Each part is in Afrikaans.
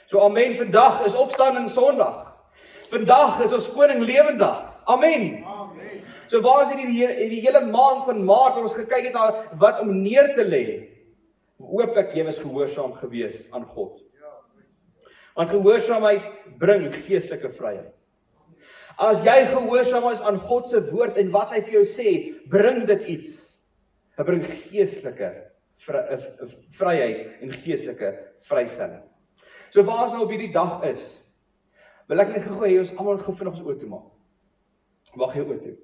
So amen, vandag is opstanding Sondag. Vandag is ons koning lewendag. Amen. So waar is die hele maand van Maart, waar ons gekyk het na wat om neer te lê? Hooplik jy was gehoorsaam gewees aan God. Want gehoorsaamheid bring geestelike vryheid. As jy gehoorsaam is aan God se woord en wat hy vir jou sê, bring dit iets. Hy bring geestelike vryheid en geestelike vrystelling. So waar ons nou op hierdie dag is, wil ek net gou hê ons almal gou vinnig ons oë toe maak. Mag jy oë toe.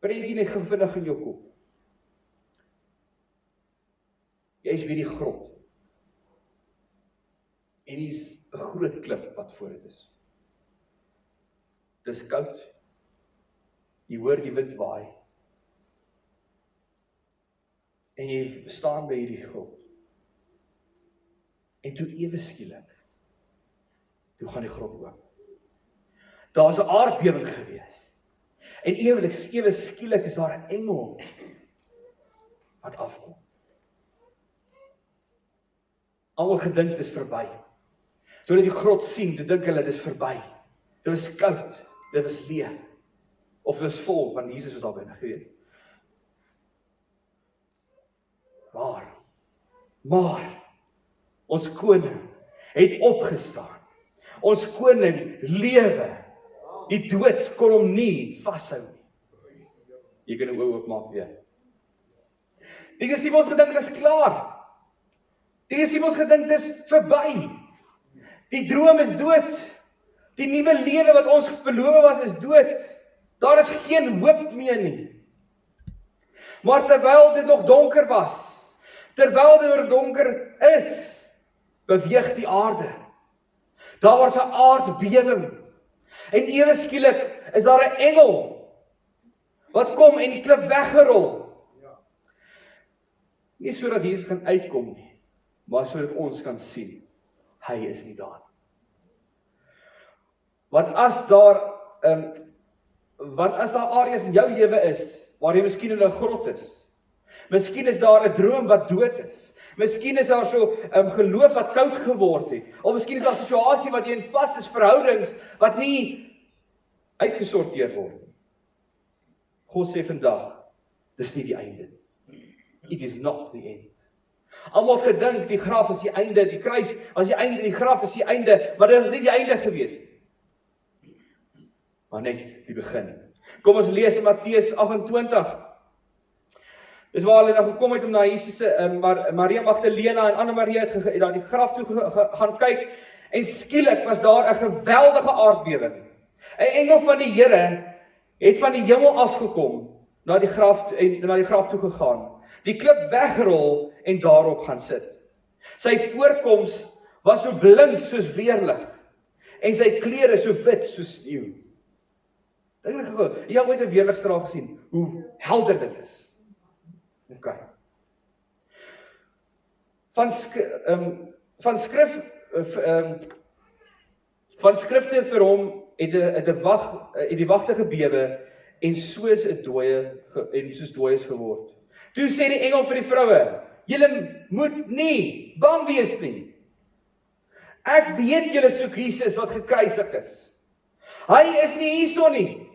Prentjie net gou vinnig in jou kop. Jy is weer die grot. En hier is 'n groot klip wat voor dit is. Dis koud. Jy hoor die wind waai. En jy staan by hierdie grot. En toe ewe skielik, toe gaan die grot oop. Daar's 'n aardbewing gewees. En ewe skielik is daar 'n engel wat afkom. Almal gedink dit is verby. Toe hulle die grot sien, toe dink hulle dit is verby. Dit was koud, dit was leeg. Of dit was vol, want Jesus was daar binne gewees. Maar, ons koning het opgestaan. Ons koning lewe. Die dood kon hom nie vashou nie. Jy kan nou oopmaak weer. Die disippels gedink dit is klaar. Die disippels gedink dit is verby. Die droom is dood. Die nuwe lewe wat ons beloof was is dood. Daar is geen hoop meer nie. Maar terwyl dit nog donker was, terwyl dit nog donker is, beweeg die aarde. Daar was 'n aardbewing. En ewe skielik is daar 'n engel wat kom en die klip weggerol. Nie sodat Jesus kan uitkom nie, maar sodat ons kan sien, hy is nie daar. Want as daar areas in jou lewe is, waar jy miskien in 'n grot is, miskien is daar 'n droom wat dood is, miskien is daar so geloof wat koud geword het, of miskien is daar 'n situasie wat jy in vas is, verhoudings wat nie uitgesorteer word nie. God sê vandag, dis nie die einde. It is not the end. Almal het gedink die graf is die einde, die kruis was die einde, die graf is die einde, maar dit was nie die einde gewees. Maar net die begin. Kom ons lees in Matteus 28. Dis waar hulle nou gekom het om na Jesus se Maria Magdalena en Anna Maria het na die graf toe gaan kyk en skielik was daar 'n geweldige aardbewing. 'n Engel van die Here het van die hemel afgekom na die graf toe gegaan. Die klip wegrol en daarop gaan sit. Sy voorkoms was so blink soos weerlig en sy klere so wit soos sneeu. Dink gou, jy het ooit 'n weerligstraal gesien hoe helder dit is. Okay. Van skrifte vir hom het die wagte gebewe en soos dooies geword. Toe sê die engel vir die vroue, julle moet nie bang wees nie. Ek weet julle soek Jesus wat gekruisig is. Hy is nie hierso nie.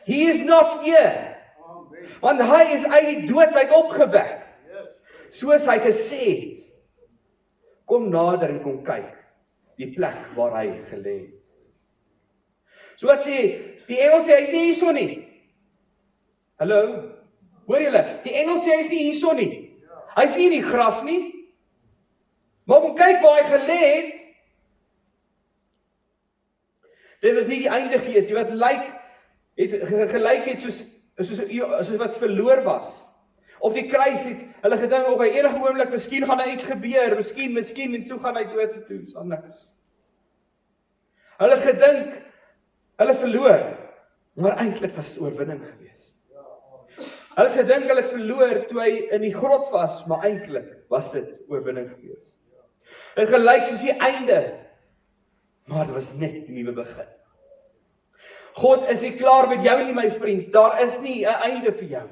He is not here. Want hy is uit die dood uit opgewek. Soos hy gesê het. Kom nader en kom kyk. Die plek waar hy gelê het. So wat sê, die engel sê hy is nie hierso nie. Hallo? Hoor julle? Die engel sê hy is nie hierso nie. Hy is nie in die graf nie. Maar kom kyk waar hy gelê het. Dit was nie die einde gewees, die wat gelyk het soos wat verloor was. Op die kruis het hulle gedink, ok, enige oomblik, miskien gaan daar iets gebeur, miskien, en toe gaan hy dood en toe, so niks. Hulle het gedink, hulle verloor, maar eintlik was dit oorwinning gewees. Hulle het gedink, hulle het verloor toe hy in die grot was, maar eintlik was dit oorwinning gewees. Het gelyk soos die einde, maar dit was net die nuwe begin. God is nie klaar met jou nie, my vriend. Daar is nie 'n einde vir jou.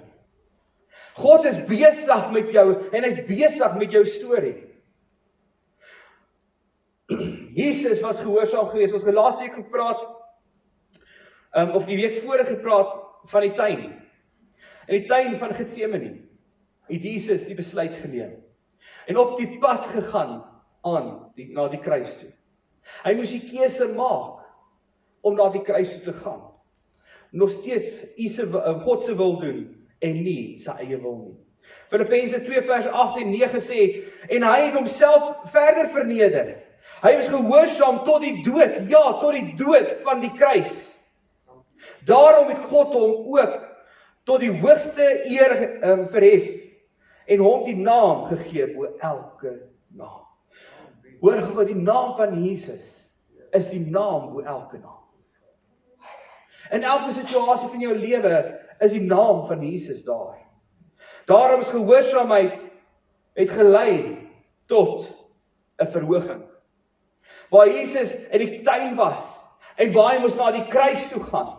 God is besig met jou en hy's besig met jou storie. Jesus was gehoorsaam geweest. Ons het laas week gepraat, of die week voor gepraat van die tuin. In die tuin van Getsemane het Jesus die besluit geneem en op die pad gegaan na die kruis toe. Hy moes die keuse maak om na die kruis toe te gaan. Nog steeds God se wil doen en nie sy eie wil nie. Filippense 2 vers 8 en 9 sê, en hy het homself verder verneder. Hy is gehoorsaam tot die dood, ja, tot die dood van die kruis. Daarom het God hom ook tot die hoogste eer verhef en hom die naam gegee bo elke naam. Hoor gou, die naam van Jesus is die naam bo elke naam. In elke situasie van jou lewe is die naam van Jesus daar. Daarom is gehoorsaamheid het gelei tot 'n verhoging. Waar Jesus in die tuin was en waar hy moes na die kruis toe gaan.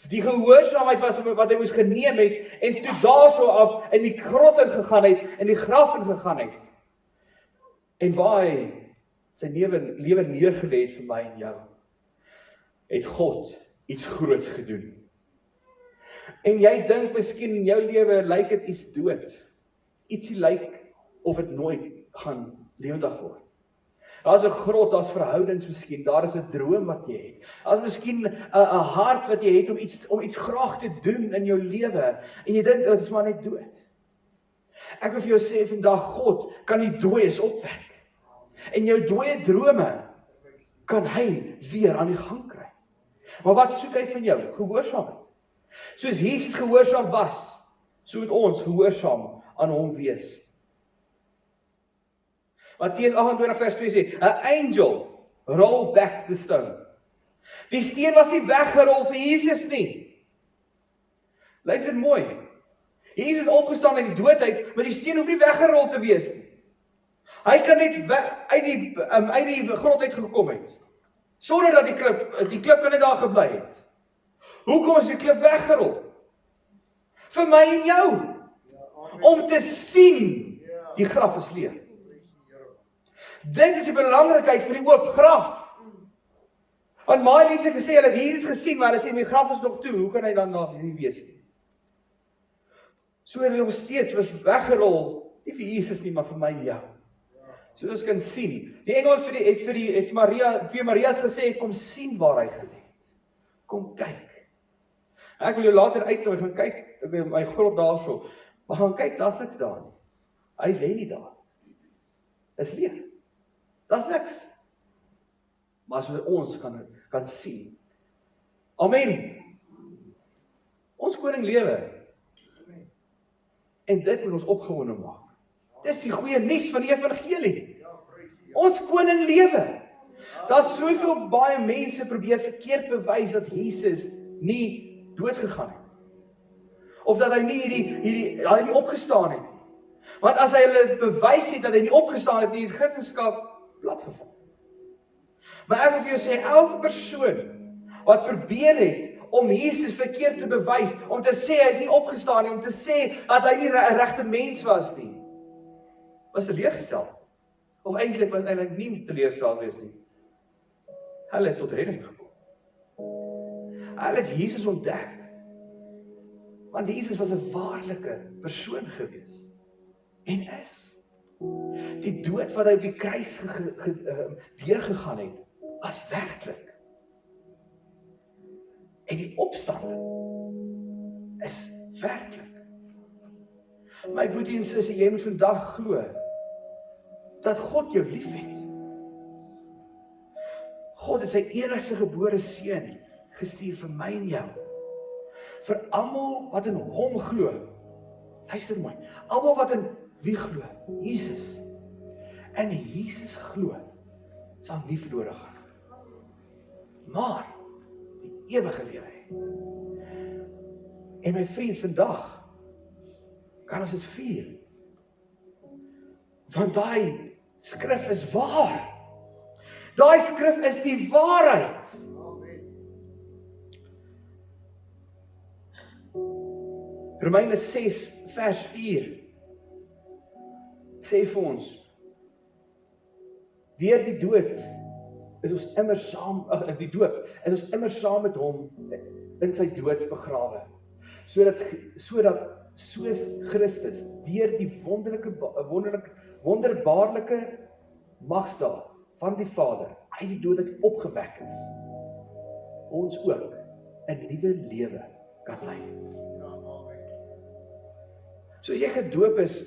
Die gehoorsaamheid was wat hy moes geneem het en toe daarso af in die grot in gegaan het, in die graf in gegaan het. En waar hy sy lewe neergelê het vir my en jou, het God iets groots gedoen. En jy dink miskien in jou lewe lyk dit iets dood. Ietsie lyk of dit nooit gaan lewendig word. Daar is 'n grot, daar is verhoudings miskien, daar is 'n droom wat jy het. Daar is miskien 'n hart wat jy het om iets graag te doen in jou lewe en jy dink dit is maar net dood. Ek wil vir jou sê vandag, God kan die dooies opwek. En jou dooie drome kan hy weer aan die gang kry. Maar wat soek hy van jou? Gehoorsaamheid. Soos Jesus gehoorsaam was, so moet ons gehoorsaam aan hom wees. Matteus 28 vers 2 sê, "A angel rolled back the stone." Die steen was nie weggerol vir Jesus nie. Luister mooi. Jesus het opgestaan uit die doodheid, maar die steen hoef nie weggerol te wees nie. Hy kan net uit die grot uitgekom het, sonder dat die klip kan net daar gebly het. Hoekom is die klip weggerol? Vir my en jou. Om te sien, die graf is leeg. Dit is die belangrikheid vir die oop graf. Want baie mense gesê, hulle het Jesus gesien, maar hulle sê, die graf is nog toe, hoe kan hy dan nog nie wees nie? So het hy nog steeds was weggerol, nie vir Jesus nie, maar vir my en jou. So ons kan sien. Die engel het vir Maria's gesê, kom sien waar hy gelê het. Kom kyk. Ek wil jou later uitnooi, gaan kyk, my grot daarso. Maar gaan kyk, daar's niks daar nie. Hy lê nie daar. Dis leeg. Daar's niks. Maar as ons kan sien. Amen. Ons koning lewe. En dit moet ons opgewonde maak. Dis die goeie nuus van die evangelie. Ons koning lewe. Daar's soveel baie mense probeer verkeerd bewys dat Jesus nie dood gegaan het. Of dat hy nie opgestaan het. Want as hy hulle bewys het dat hy nie opgestaan het, die Christendom platgeval. Maar ek wil vir jou sê, elke persoon wat probeer het om Jesus verkeerd te bewys, om te sê hy het nie opgestaan nie, om te sê dat hy nie 'n regte mens was nie, was teleurgestel. Of eintlik was eintlik nie teleurgestel wees nie. Hulle het tot redding gekom. Hulle het Jesus ontdek. Want Jesus was 'n waarlike persoon gewees. En is. Die dood wat hy op die kruis deurgegaan het, was werklik. En die opstanding is werklik. My broer en sussie, jy moet vandag glo dat God jou liefhet. God het sy enigste gebore seun gestuur vir my en jou. Vir almal wat in hom glo. Luister mooi. Almal wat in wie glo? Jesus. En Jesus glo sal nie verlore gaan, maar die ewige lewe hê. En my vriend, vandag kan ons dit vier. Want daai skrif is waar. Daai skrif is die waarheid. Romeine 6 vers 4 sê vir ons, deur die dood is ons immer saam, die doop, is ons immer saam met hom in sy dood begrawe. Sodat soos Christus deur die wonderbaarlike magsdaad van die Vader uit die dood uit opgewek is, ons ook 'n nuwe lewe kan lei. So as jy gedoop is,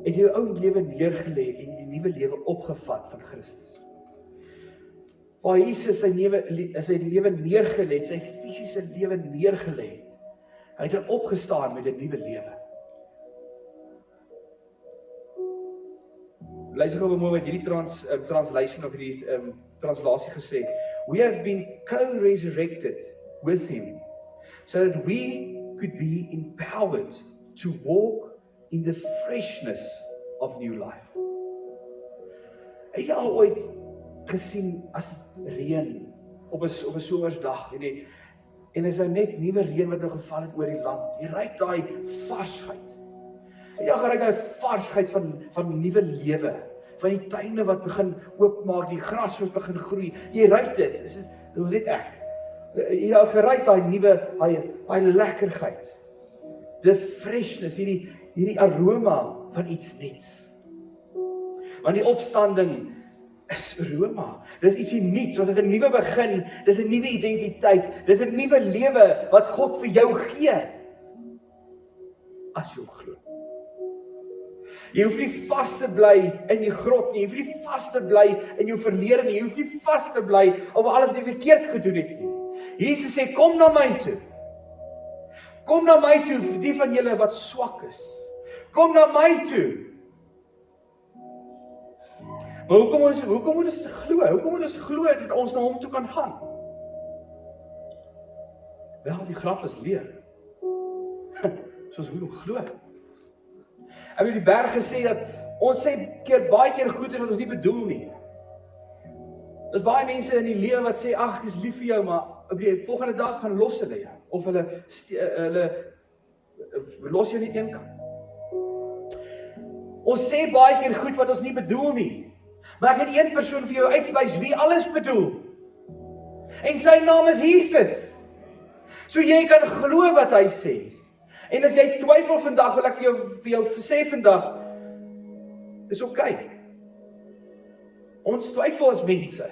het jy jou ou lewe neergelê en die nuwe lewe opgevat van Christus. Waar Jesus sy lewe neergelê het, sy fisiese lewe neergelê het, hy het opgestaan met 'n nuwe lewe. Luister gou mooi wat hierdie translation of hierdie translasie gesê. We have been co-resurrected with him, so that we could be empowered to walk in the freshness of new life. Het jy al ooit gesien as reën op 'n somersdag en is nou net nuwe reën wat nou geval het oor die land. Jy ruik daai varsheid. Jy ruik daai varsheid van nuwe lewe, van die tuine wat begin oopmaak, die gras wat begin groei. Jy ruik dit. Hoe weet ek? Jy al geruik daai nuwe, daai lekkerheid. The freshness, hierdie aroma van iets nuuts. Want die opstanding is aroma. Dis ietsie nuuts, want dit is 'n nuwe begin, dis 'n nuwe identiteit, dis 'n nuwe lewe wat God vir jou gee. As jy hom glo. Jy hoef nie vas te bly in die grot nie, jy hoef nie vas te bly in jou verlede nie, jy hoef nie vas te bly oor alles wat jy verkeerd gedoen het nie. Jesus sê, kom na my toe. Kom na my toe, vir die van julle wat swak is. Kom na my toe. Maar hoekom moet ons glo? Hoekom moet ons glo dat ons na hom toe kan gaan? Wel, die graf is leeg. Soos hoe ons glo. Ek het die berg gesê dat ons sê baie keer goed is wat ons nie bedoel nie. Daar's baie mense in die lewe wat sê, ag, ek is lief vir jou, maar op die volgende dag gaan los hulle jou. Of hulle los jou nie een kant. Ons sê baie keer goed wat ons nie bedoel nie. Maar ek het een persoon vir jou uitwys wie alles bedoel. En sy naam is Jesus. So jy kan glo wat hy sê. En as jy twyfel vandag, wil ek vir jou sê vandag, dis oké. Ons twyfel as mense.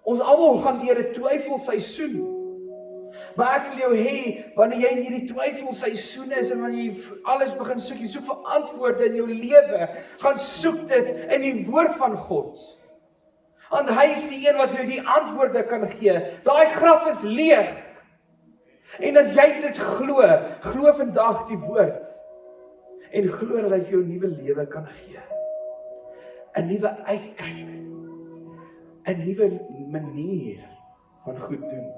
Ons almal gaan deur 'n twyfelseisoen. Maar ek wil jou hê, wanneer jy in hierdie twyfelseisoen is en wanneer jy alles begin soek, jy soek vir antwoorde in jou lewe, gaan soek dit in die woord van God. Want hy is die een wat vir jou die antwoorde kan gee. Daai graf is leeg. En as jy dit glo vandag die woord en glo dat hy vir jou 'n nuwe lewe kan gee. 'n Nuwe uitkyk. 'n Nuwe manier van goed doen.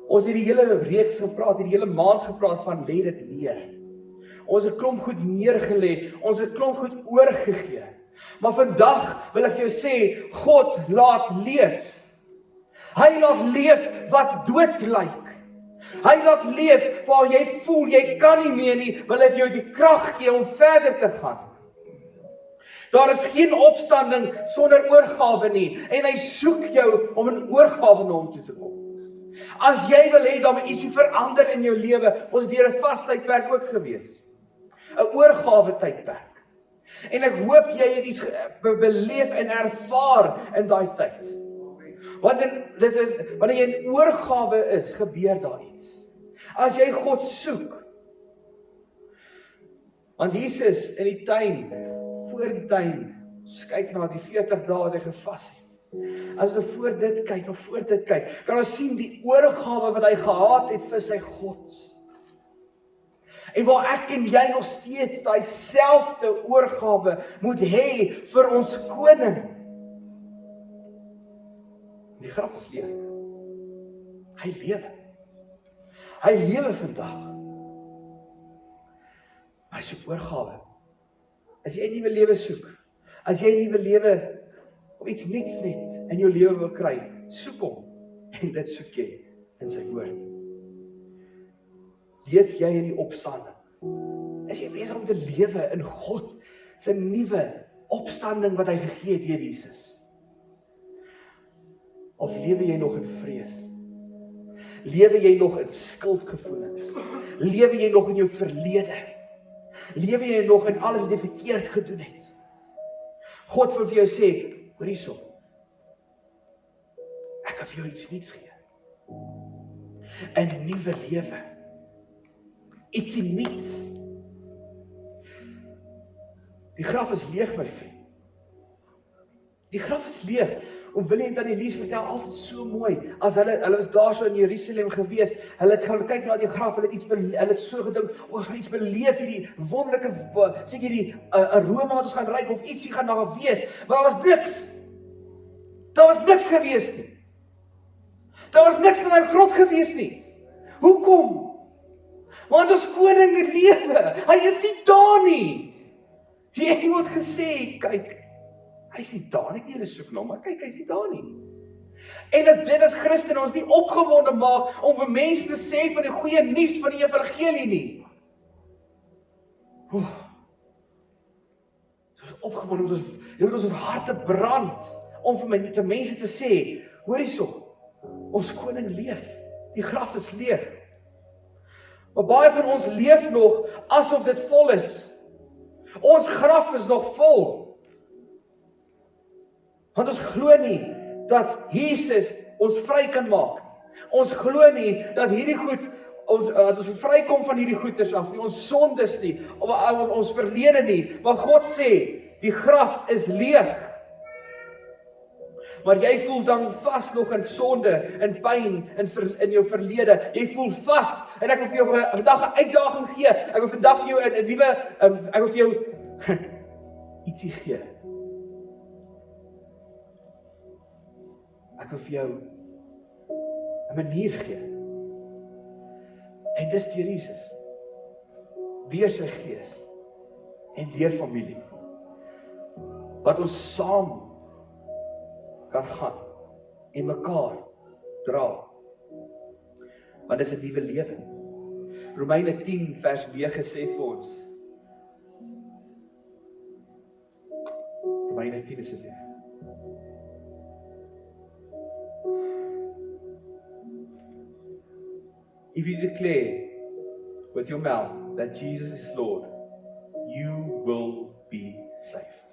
Ons het die hele reeks gepraat, die hele maand gepraat van lê dit neer. Ons het klomp goed neergelê, ons het klomp goed oorgegee. Maar vandag wil ek vir jou sê, God laat leef. Hy laat leef wat dood lyk. Hy laat leef waar jy voel, jy kan nie meer nie, wil hy vir jou die krag gee om verder te gaan. Daar is geen opstanding sonder oorgawe nie, en hy soek jou om in oorgawe na hom toe te kom. As jy wil hê, dan moet ietsie verander in jou lewe, ons deur 'n vastydperk ook gewees. 'n Oorgawe tydperk. En ek hoop jy het iets beleef en ervaar in daai tyd. Wanneer jy in oorgawe is, gebeur daar iets. As jy God soek. Want Jesus in die tuin, voor die tuin, kyk na die 40 dae wat hy gevas het. As ons voor dit kyk, kan ons sien die oorgawe wat hy gehad het vir sy God. En waar ek en jy nog steeds daai selfde oorgawe moet hê vir ons koning. Die graf is leeg. Hy lewe. Hy lewe vandag. Hy soek oorgawe. As jy 'n nuwe lewe soek, as jy 'n nuwe lewe of iets niets net in jou lewe wil kry, soek hom. En dit soek jy in sy woord. Leef jy in die opstanding? Is jy besig om te lewe in God se nuwe opstanding wat hy gegee het deur Jesus? Of lewe jy nog in vrees? Lewe jy nog in skuldgevoelens? Lewe jy nog in jou verlede? Lewe jy nog in alles wat jy verkeerd gedoen het? God wil vir jou sê, hoor hierso, ek kan vir jou iets nuuts gee. 'n nuwe lewe. Ietsie nuuts. Die graf is leeg, my vriend. Die graf is leeg. Om Willie en Tannie Lies vertel altyd so mooi, as hulle was daar so in Jerusalem gewees, hulle het gaan kyk na die graf, hulle het so gedink, ons gaan iets beleef, hierdie wonderlike, seker die aroma wat ons gaan ruik, of ietsie gaan daar wees, maar daar was niks. Daar was niks gewees nie. Daar was niks in die grot gewees nie. Hoekom? Want ons koning lewe, hy is nie daar nie. Die engel het gesê, kyk, hy is nie daar nie, julle soek nou, maar kyk, hy is nie daar nie. En as dit as Christen ons nie opgewonde maak om vir mense te sê van die goeie nuus van die evangelie nie. Ons is opgewonde, ons harte brand om vir die mense te sê, hoor hierso, ons koning leef, die graf is leeg. Maar baie van ons leef nog asof dit vol is. Ons graf is nog vol. Want ons glo nie dat Jesus ons vry kan maak. Ons glo nie dat hierdie goed, dat ons vrykom van hierdie goedes af nie, ons sondes nie, of ons verlede nie. Maar God sê, die graf is leeg. Maar jy voel dan vas nog in sonde, in pyn, in jou verlede. Jy voel vas, en ek wil vir jou vandag 'n uitdaging gee. Ek wil vandag vir jou 'n nuwe, ek wil vir jou ietsie gee. Ek wil vir jou 'n manier gee. En dis deur Jesus. Deur sy Gees en deur familie. Wat ons saam kan gaan en mekaar dra. Want dis 'n nuwe lewe. Romeine 10 vers 9 sê vir ons. Romeine 10 is 'n lewe. If you declare with your mouth that Jesus is Lord, you will be saved.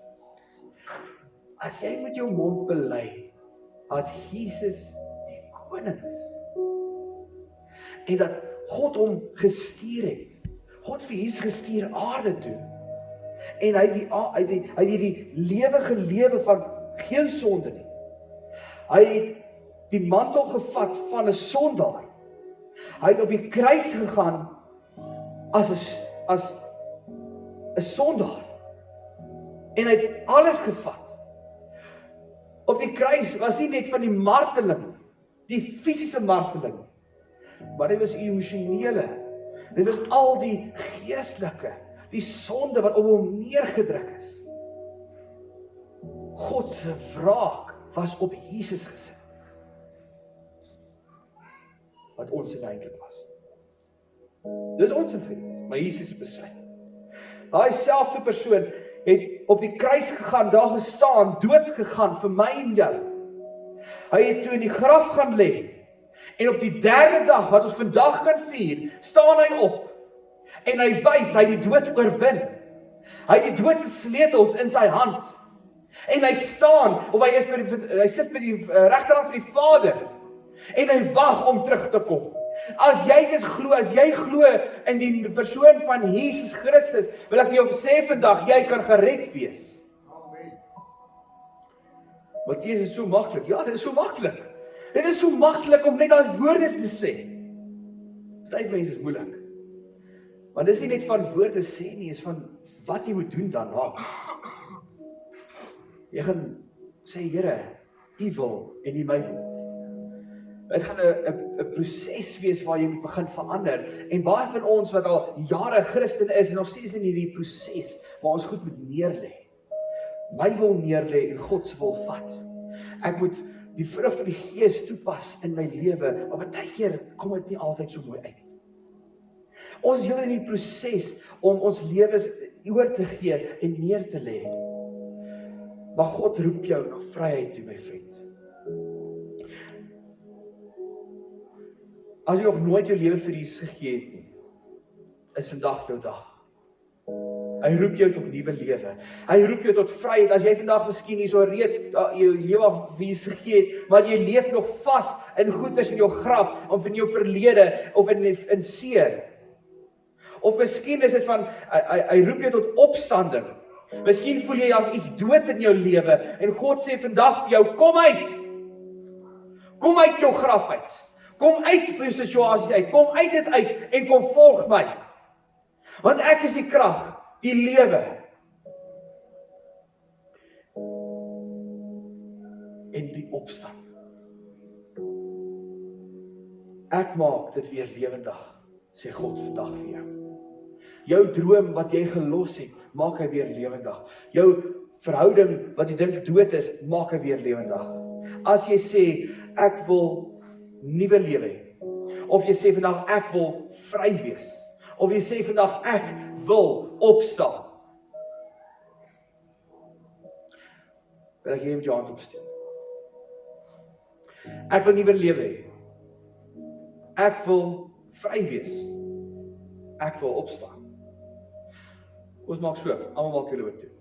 As jy met jou mond bely dat Jesus die koning is en dat God hom gestuur het, God vir Jesus gestuur aarde toe en hy het die lewe gelewe van geen sonde nie. Hy het die mantel gevat van 'n sondaar. Hy het op die kruis gegaan as 'n sondaar. En hy het alles gevat. Op die kruis was nie net van die marteling, die fisiese marteling, maar dit was emosionele. Dit was al die geestelike, die sonde wat op hom neergedruk is. God se wraak was op Jesus gesit. Wat ons eintlik was. Dis ons gewees, maar Jesus het besluit. Daai selfde persoon het op die kruis gegaan, daar gestaan, dood gegaan vir my en jou. Hy het toe in die graf gaan lê. En op die derde dag, wat ons vandag kan vier, staan hy op. En hy wys, hy die dood oorwin. Hy het die doodse sleutels in sy hand. En hy staan, of hy sit by die regterhand van die Vader. En hy wag om terug te kom. As jy dit glo, as jy glo in die persoon van Jesus Christus, wil ek vir jou sê vandag, jy kan gered wees. Amen. Matteus is so maklik. Ja, dit is so maklik. Dit is so maklik om net daai woorde te sê. Party mense is moeilik. Want dis nie net van woorde sê nie, is van wat jy moet doen daarna. Jy gaan sê, Here, U wil en U my wil. Dit gaan 'n proses wees waar jy moet begin verander. En baie van ons wat al jare Christen is en nog steeds in hierdie proses waar ons goed moet neerlê. My wil neerlê en God se wil vat. Ek moet die vrug van die Gees toepas in my lewe, maar baie keer kom dit nie altyd so mooi uit. Ons is heel in die proses om ons lewens oor te gee en neer te lê. Maar God roep jou na vryheid toe, my vriend. As jy nog nooit jou lewe vir Jesus gegee het nie, is vandag jou dag. Hy roep jou tot nuwe lewe. Hy roep jou tot vryheid. As jy vandag miskien nie so reeds jou lewe vir Jesus gegee het, maar jy leef nog vas in goeders in jou graf, of in jou verlede, of in seer. Of miskien is dit van, hy roep jou tot opstanding. Miskien voel jy as iets dood in jou lewe, en God sê vandag vir jou, kom uit! Kom uit jou graf uit. Kom uit vir jou situasies uit. Kom uit dit uit, en kom volg my. Want ek is die krag, die lewe. En die opstand. Ek maak dit weer lewendig, sê God vandag vir jou. Jou droom wat jy gelos het, maak hy weer lewendig. Jou verhouding wat jy dink dood is, maak hy weer lewendig. As jy sê, ek wil nuwe lewe hê, of jy sê vandag, ek wil vry wees, of jy sê vandag, ek wil opstaan. Wil ek jy met jou hand opsteek? Ek wil nuwe lewe hê. Ek wil vry wees. Ek wil opstaan. Ons maak so, almal maak julle oor toe.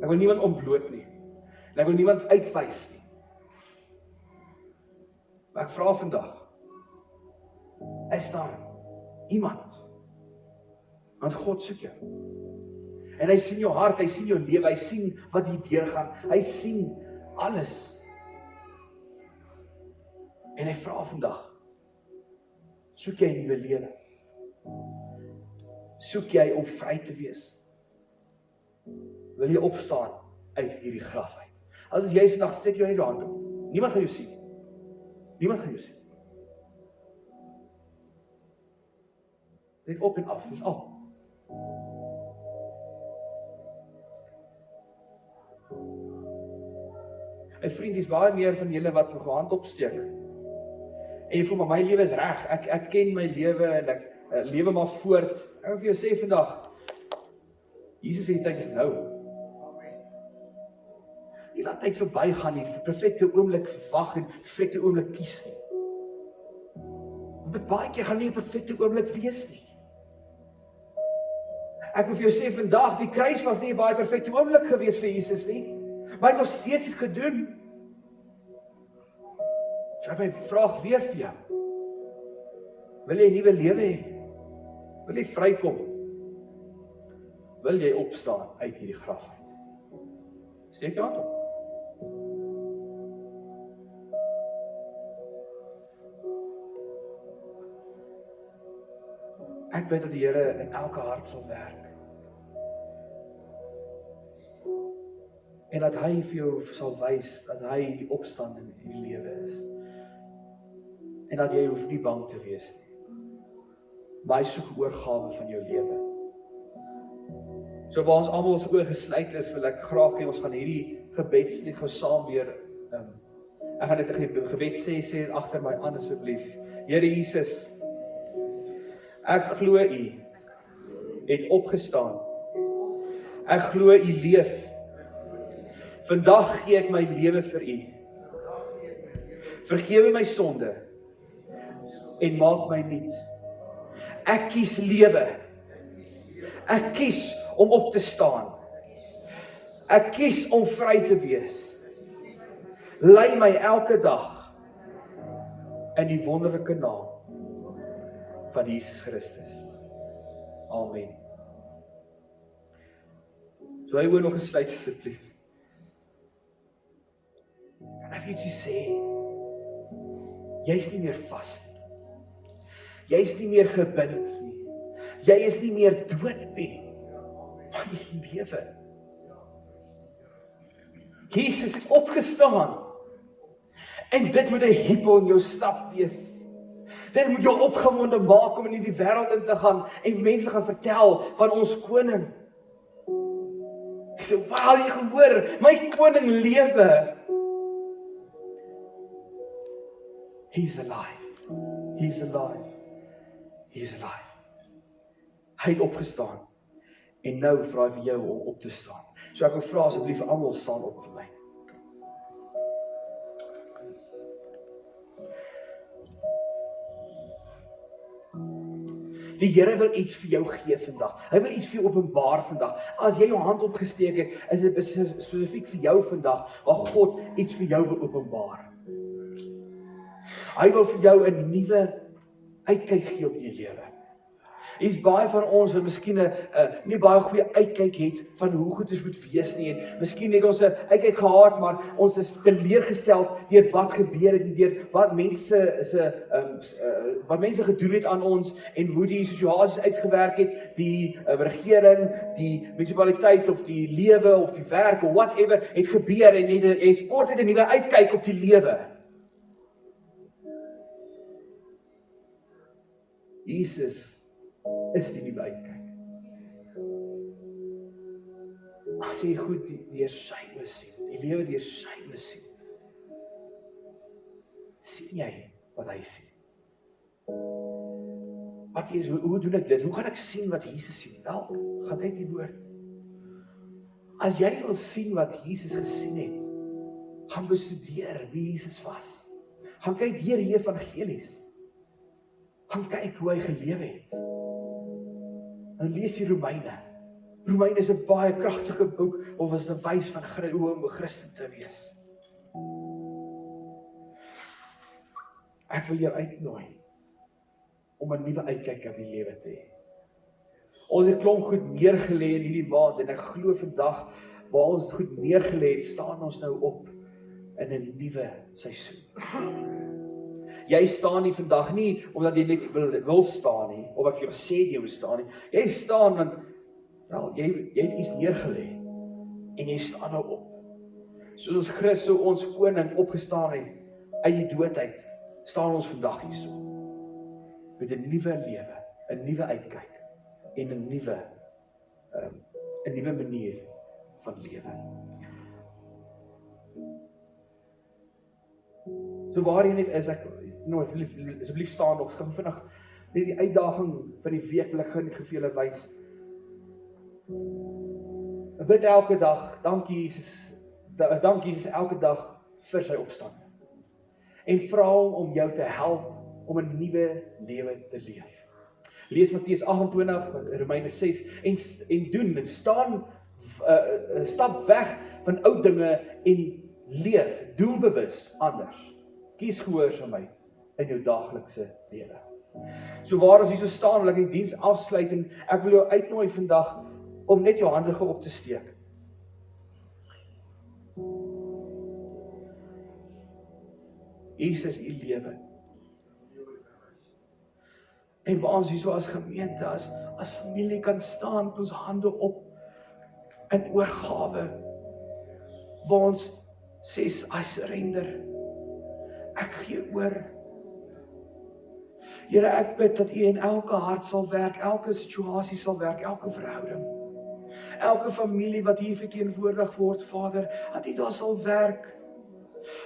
Ek wil niemand ontbloot nie. En ek wil niemand uitwys nie. Maar ek vra vandag, is daar iemand? Want God soek jou. En hy sien jou hart, hy sien jou lewe, hy sien wat hier deurgaan, hy sien alles. En hy vra vandag, soek jy 'n nuwe lewe? Soek jy om vry te wees? Wil jy opstaan uit hierdie graf uit? As jy vandag steek jou net jou hand op. Niemand gaan jou sien. Niemand gaan jou sien. Net op en af, dis al. En vriend, dis baie meer van julle wat nog hand opsteek. En jy voel, maar my lewe is reg, ek ken my lewe en ek lewe maar voort. Ek wil vir jou sê vandag, Jesus sê die tyd is nou. Jy laat tyd verbygaan nie, vir perfekte oomblik wag en perfekte oomblik kies nie. Want baie keer gaan nie 'n perfekte oomblik wees nie. Ek wil vir jou sê vandag, die kruis was nie 'n baie perfekte oomblik gewees vir Jesus nie, maar hy het nog steeds iets gedoen. So ek my vraag weer vir jou. Wil jy 'n nuwe lewe hê? Wil jy vrykom? Wil jy opstaan uit hierdie graf uit? Steek jou hand op. Ek bid dat die Here in elke hart sal werk. En dat hy vir jou sal wys dat hy die opstanding in die lewe is. En dat jy hoef nie bang te wees nie. Maar hy soek oorgawe van jou lewe. So waar ons almal ons oë gesluit is, wil ek graag hê ons gaan hierdie gebedslied gou saam weer ek gaan dit 'n gebed sê agter my aan asseblief. Here Jesus, ek glo U het opgestaan. Ek glo U leef. Vandag gee ek my lewe vir U. Vergewe my sonde en maak my nuut. Ek kies lewe. Ek kies om op te staan. Ek kies om vry te wees. Lei my elke dag in die wonderlike naam van Jesus Christus. Amen. So hy wil nog gesluit asseblief. En ek wil iets sê. Jy's nie meer vas nie. Jy's nie meer gebind nie. Jy is nie meer dood nie. Maar jy lewe. Jesus het opgestaan. En dit moet 'n hiepel in jou stap wees. Dit moet jou opgewonde maak om in hierdie wêreld in te gaan en mense gaan vertel van ons koning. Ek sê, "Wow, jy gehoor, my koning lewe." He's alive. He's alive. He's alive. Hy het opgestaan. En nou vra hy vir jou om op te staan. So ek wil vra asseblief almal staan op vir my. Die Here wil iets vir jou gee vandag. Hy wil iets vir jou openbaar vandag. As jy jou hand opgesteek het, is dit spesifiek vir jou vandag, waar God iets vir jou wil openbaar. Hy wil vir jou 'n nuwe uitkyk gee op die lewe. Hier's baie van ons wat miskien nie baie goeie uitkyk het van hoe goed dit moet wees nie. Miskien het ons 'n uitkyk gehad, maar ons is teleurgestel deur wat gebeur het en deur wat mense gedoen het aan ons en hoe die situasies uitgewerk het, die regering, die munisipaliteit of die lewe of die werk of whatever het gebeur en jy het kort 'n nuwe uitkyk op die lewe. Jesus is die nuwe uitkyk. As jy goed deur sy oë sien, die lewe deur sy oë sien jy wat hy sien. Hoe doen ek dit? Hoe gaan ek sien wat Jesus sien? Wel, gaan kyk die woord. As jy wil sien wat Jesus gesien het, gaan bestudeer wie Jesus was. Gaan kyk deur die evangelies. Gaan kyk hoe hy gelewe het. En lees die Romeine. Romeine is 'n baie kragtige boek, of is 'n wys van hoe om 'n Christen te wees. Ek wil jou uitnooi om 'n nuwe uitkyk op die lewe te hê. Ons het klomp goed neergelê in hierdie maand, en ek glo vandag, waar ons goed neergelê het, staan ons nou op in 'n nuwe seisoen. Jy staan nie vandag nie, omdat jy net wil staan nie, of ek jou gesê het jy wil staan nie. Jy staan, want jy het iets neergelê, en jy staan nou op. Soos Christus, ons koning, opgestaan het, uit die dood uit, staan ons vandag hierso. Met 'n nuwe lewe, 'n nuwe uitkyk, en 'n nuwe manier van lewe. So waar jy net is, asseblief staan nog, gaan vinnig, net die uitdaging van die week wil ek vir julle wys. Bid elke dag, dank Jesus elke dag vir sy opstanding. En vra hom om jou te help om 'n nuwe lewe te leef. Lees Matteus 28, Romeine 6, en doen, en staan, stap weg van ou dinge en leef doelbewus anders. Kies gehoorsaamheid in jou daaglikse lewe. So waar ons hier so staan, wil ek die diens afsluit, en ek wil jou uitnooi vandag om net jou hande op te steek. Jesus, u lewe. En waar ons hier so as gemeente, as familie kan staan met ons hande op in oorgawe, waar ons sê, I surrender. Ek gee oor. Here, ek bid dat u in elke hart sal werk, elke situasie sal werk, elke verhouding, elke familie wat hier verteenwoordig word, Vader, dat u daar sal werk.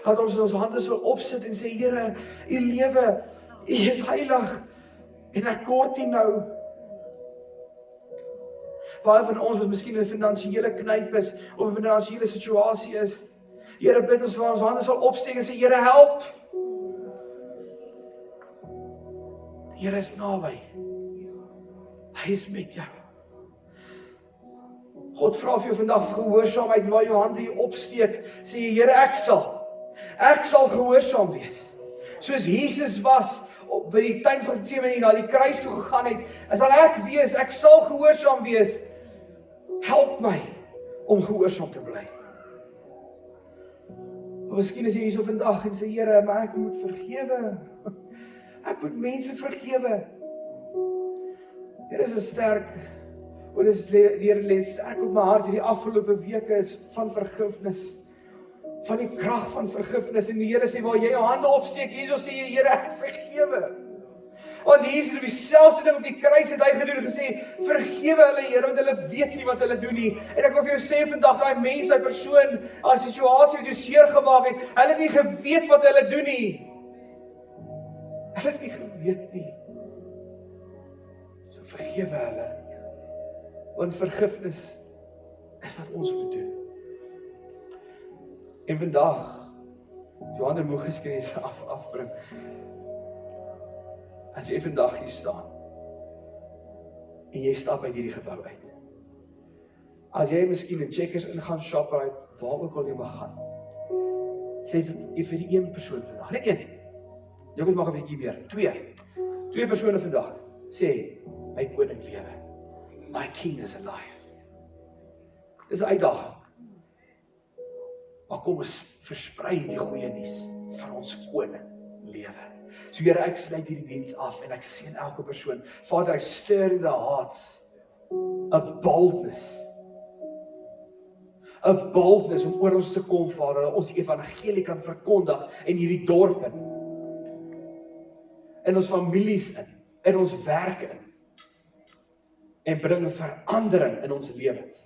Dat ons in ons hande sal opsit en sê, Here, u lewe, u is heilig, en ek kort u nou. Baie van ons wat miskien in 'n finansiële knyp is, of 'n finansiële situasie is, Here, bid ons vir ons hande sal opsteek en sê, Here, help. Die Here is naby. Hy is met jou. God vra vir jou vandag gehoorsaamheid, waar jou hande hier opsteek, sê jy, Here, ek sal gehoorsaam wees. Soos Jesus was, by die tuin van Getsemane na die kruis toe gegaan het, sal ek sal gehoorsaam wees. Help my om gehoorsaam te bly. Miskien is jy hier so vandag en sê, Here, maar ek moet vergewe. Ek moet mense vergewe. Dit is 'n sterk, wat is leer sterk op my hart hierdie afgelope weke is van vergifnis. Van die krag van vergifnis. En die Here sê, waar jy jou hande opsteek, hierso sê jy, Here, ek vergewe. Want Jesus op dieselfde ding op die kruis het hy gedoen en gesê, vergewe hulle, Here, want hulle weet nie wat hulle doen nie. En ek wil vir jou sê vandag, daai mens, daai persoon, daai situasie wat jou seer gemaak het, hulle het nie geweet wat hulle doen nie. Hulle het nie geweet nie. So vergewe hulle. Want vergifnis is wat ons moet doen. En vandag, Johan de Moeges kan jy afbring. As jy vandag hier staan, en jy stap uit hierdie gebou uit. As jy miskien in Checkers ingaan, Shoprite, waar ook al jy mag gaan, sê vir die een persoon vandag, net een, jy kan maak 'n bietjie meer, twee persone vandag, sê, my koning lewe, my king is alive. Dis 'n uitdaging. Maar kom ons versprei die goeie nuus van ons koning lewe. So Here, ek sluit hierdie diens af en ek seën elke persoon. Vader, I stir in the hearts a boldness om oor ons te kom, Vader, dat ons die evangelie kan verkondig in hierdie dorp in ons families in ons werk en bring verandering in ons lewens.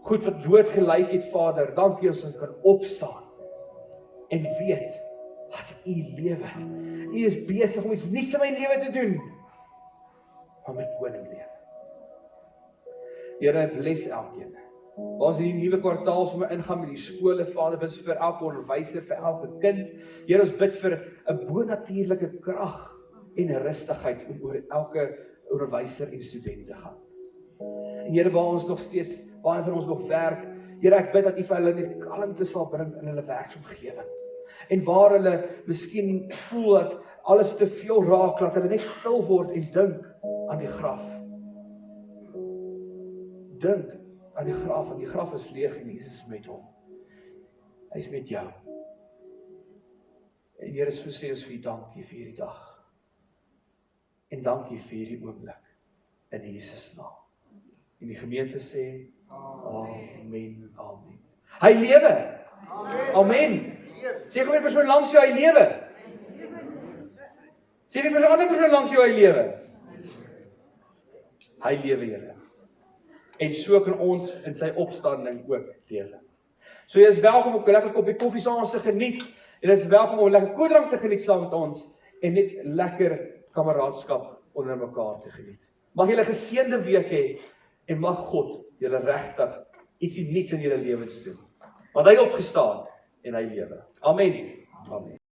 Goed wat dood gelyk het, Vader, dankie ons kan opstaan en weet wat U lewe. U is besig om iets nuuts in my lewe te doen, maar my koning lewe. Here, bless elkeen. Waar ons hierdie nuwe kwartaal sommer ingaan met die skole, Vader, bid vir elke onderwyser, vir elke kind. Here, ons bid vir 'n bonatuurlike krag en rustigheid om oor elke onderwyser en student te gaan. En Here, waar ons nog steeds, waar van ons nog werk, Here, ek bid dat U vir hulle net kalmte sal bring in hulle werksomgewing. En waar hulle miskien voel dat alles te veel raak, dat hulle net stil word en dink aan die graf. Dink aan die graf, want die graf is leeg en Jesus is met hom. Hy is met jou. En Here, so sê ons vir U dankie vir hierdie dag. En dankie vir hierdie oomblik in Jesus naam. En die gemeente sê, amen, amen. Hy lewe. Amen. Sê vir die persoon langs jou, hy lewe. Sê vir die ander persoon langs jou, hy lewe. Hy lewe, Here. En so kan ons in sy opstanding ook lewe. So jy is welkom om 'n lekker koppie koffie saam te geniet. En jy is welkom om 'n lekker koeldrank te geniet saam met ons en net lekker kameraadskap onder mekaar te geniet. Mag julle 'n geseënde week hê en mag God julle regtig ietsie nuuts in julle lewens doen. Want hy het opgestaan en hy lewe. Amen. Amen.